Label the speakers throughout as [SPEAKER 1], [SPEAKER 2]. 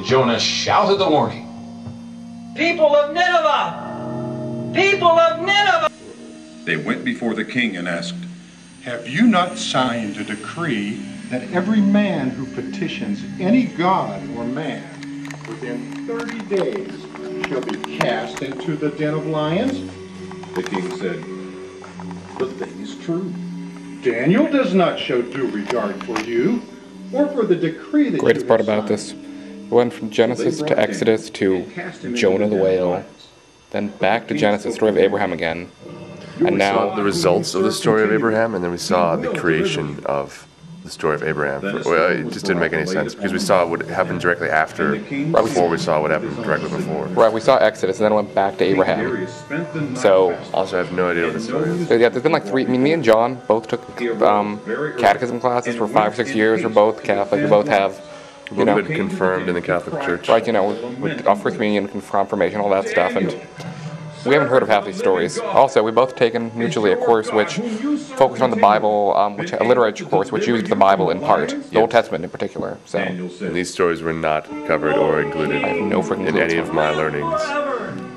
[SPEAKER 1] Jonah shouted the warning.
[SPEAKER 2] People of Nineveh! People of Nineveh!
[SPEAKER 3] They went before the king and asked,
[SPEAKER 4] "Have you not signed a decree that every man who petitions any god or man within 30 days shall be cast into the den of lions?"
[SPEAKER 3] The king said,
[SPEAKER 4] "The thing is true. Daniel does not show due regard for you or for the decree that
[SPEAKER 5] Greatest
[SPEAKER 4] you
[SPEAKER 5] part
[SPEAKER 4] have
[SPEAKER 5] about
[SPEAKER 4] signed."
[SPEAKER 5] this, it went from Genesis to Exodus to Jonah the whale, then back to Genesis, story of Abraham again, and now
[SPEAKER 6] the results of the story of Abraham, and then we saw the creation of the story of Abraham. Well, it just didn't make any sense because we saw what happened directly after, right before we saw what happened directly before.
[SPEAKER 5] right, we saw Exodus, and then it went back to Abraham. So
[SPEAKER 6] Also, I have no idea what the story is.
[SPEAKER 5] yeah, there's been like three. I mean, me and John both took catechism classes for 5 or 6 years. We're both Catholic. We both have, you know,
[SPEAKER 6] Been confirmed in the Catholic Church.
[SPEAKER 5] right, you know, with First Communion, confirmation, all that stuff, and we haven't heard of half these stories. Also, we both taken mutually a course which focused on the Bible, a literature course which used the Bible in part, the Old Testament in particular. So
[SPEAKER 6] And these stories were not covered or included
[SPEAKER 5] I have no freaking
[SPEAKER 6] in
[SPEAKER 5] clue.
[SPEAKER 6] any of my learnings.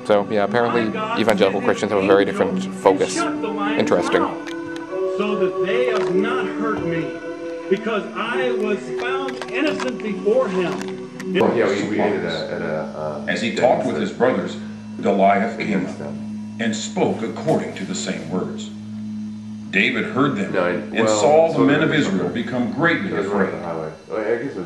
[SPEAKER 5] So yeah, apparently evangelical Christians have a very different focus. Interesting.
[SPEAKER 7] So that they have not hurt me, because I was found innocent before him.
[SPEAKER 6] Yeah, we did at a
[SPEAKER 3] as he talked with his brothers, Goliath came up and spoke according to the same words. David heard them and saw the men of Israel become greatly afraid.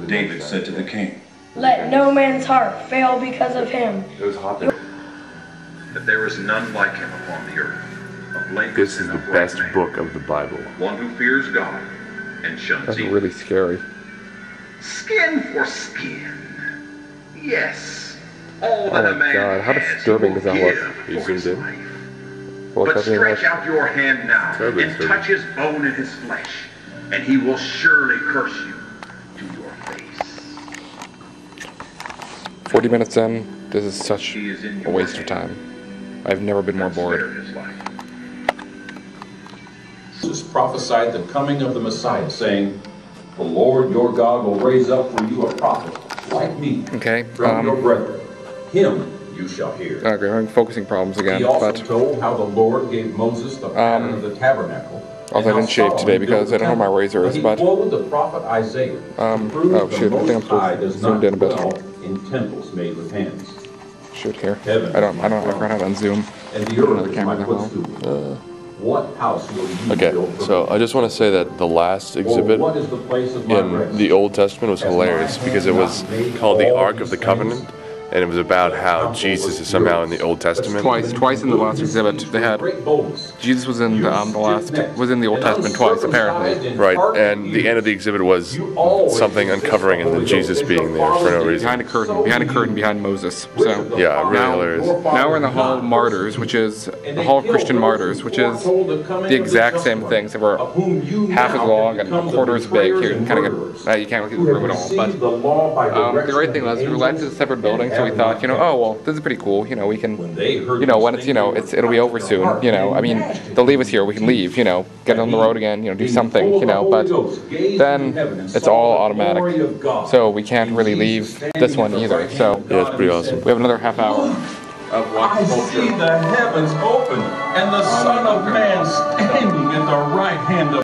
[SPEAKER 3] David said to the king,
[SPEAKER 8] "Let no man's heart fail because of him."
[SPEAKER 6] It was hot.
[SPEAKER 9] That there is none like him upon the earth. Of blameless
[SPEAKER 6] This is
[SPEAKER 9] and
[SPEAKER 6] the
[SPEAKER 9] upright
[SPEAKER 6] best
[SPEAKER 9] man,
[SPEAKER 6] book of the Bible.
[SPEAKER 9] one who fears God and shuns
[SPEAKER 5] That's
[SPEAKER 9] evil.
[SPEAKER 5] really scary.
[SPEAKER 9] Skin for skin. Yes. All
[SPEAKER 5] Oh
[SPEAKER 9] that a
[SPEAKER 5] my
[SPEAKER 9] man
[SPEAKER 5] God, how
[SPEAKER 9] has,
[SPEAKER 5] disturbing
[SPEAKER 9] he
[SPEAKER 5] does
[SPEAKER 9] will
[SPEAKER 5] that look?
[SPEAKER 9] give
[SPEAKER 6] You
[SPEAKER 9] for
[SPEAKER 6] zoomed
[SPEAKER 9] his
[SPEAKER 6] in?
[SPEAKER 9] life.
[SPEAKER 5] Well,
[SPEAKER 9] But
[SPEAKER 5] it's definitely
[SPEAKER 9] stretch out your hand now
[SPEAKER 6] Terribly
[SPEAKER 9] and
[SPEAKER 6] disturbing.
[SPEAKER 9] touch his bone and his flesh, and he will surely curse you to your face.
[SPEAKER 5] 40 minutes in, this is such
[SPEAKER 9] He is in
[SPEAKER 5] a
[SPEAKER 9] your
[SPEAKER 5] waste of
[SPEAKER 9] hand.
[SPEAKER 5] time. I've never been more
[SPEAKER 9] Spare
[SPEAKER 5] bored.
[SPEAKER 9] his life.
[SPEAKER 1] Moses prophesied the coming of the Messiah, saying, "The Lord your God will raise up for you a prophet like me
[SPEAKER 5] Okay,
[SPEAKER 1] from your brethren. Him you shall hear."
[SPEAKER 5] okay, I'm focusing problems again,
[SPEAKER 1] He also
[SPEAKER 5] but
[SPEAKER 1] told how the Lord gave Moses the pattern of the tabernacle.
[SPEAKER 5] also I didn't shave today because I don't know where my razor is, but
[SPEAKER 1] he quoted the prophet Isaiah to prove
[SPEAKER 5] oh shoot, I think I'm
[SPEAKER 1] the Most High
[SPEAKER 5] supposed
[SPEAKER 1] does
[SPEAKER 5] zoomed
[SPEAKER 1] not
[SPEAKER 5] in a bit.
[SPEAKER 1] dwell in temples made with hands.
[SPEAKER 5] Shoot here.
[SPEAKER 1] Heaven
[SPEAKER 5] I forgot how to unzoom.
[SPEAKER 1] and the earth
[SPEAKER 5] Another
[SPEAKER 1] is
[SPEAKER 5] camera
[SPEAKER 1] my
[SPEAKER 5] that well.
[SPEAKER 1] footstool. What house will you
[SPEAKER 6] Okay,
[SPEAKER 1] build for
[SPEAKER 6] so
[SPEAKER 1] me?
[SPEAKER 6] I just want to say that the last
[SPEAKER 1] Or
[SPEAKER 6] exhibit
[SPEAKER 1] what is the place of my
[SPEAKER 6] in
[SPEAKER 1] rest?
[SPEAKER 6] the Old Testament was hilarious because it was called the Ark of the Covenant, and it was about how Jesus is somehow in the Old Testament.
[SPEAKER 5] Twice in the last exhibit, they had
[SPEAKER 1] Great boldness.
[SPEAKER 5] Jesus was in the Old Testament twice, apparently.
[SPEAKER 6] Right, and the end of the exhibit was something uncovering and then Jesus being there for no reason.
[SPEAKER 5] Behind a curtain behind Moses. So
[SPEAKER 6] Yeah, really hilarious.
[SPEAKER 5] now we're in the Hall of Martyrs, which is the Hall of Christian Martyrs, which is the exact same thing, except we're half as long and a quarter as big. Here, you can kind of get, you can't look at the room at all. But the great thing was we were left in a separate building, so we thought, oh well, this is pretty cool. We can, when it's it'll be over soon. I mean, they'll leave us here. We can leave. Get on the road again. Do something. But then it's all automatic, so we can't really leave this one either. So
[SPEAKER 6] Yeah, it's pretty awesome.
[SPEAKER 5] we have another half hour of
[SPEAKER 1] I see the heavens open and the Son of Man standing at the right hand of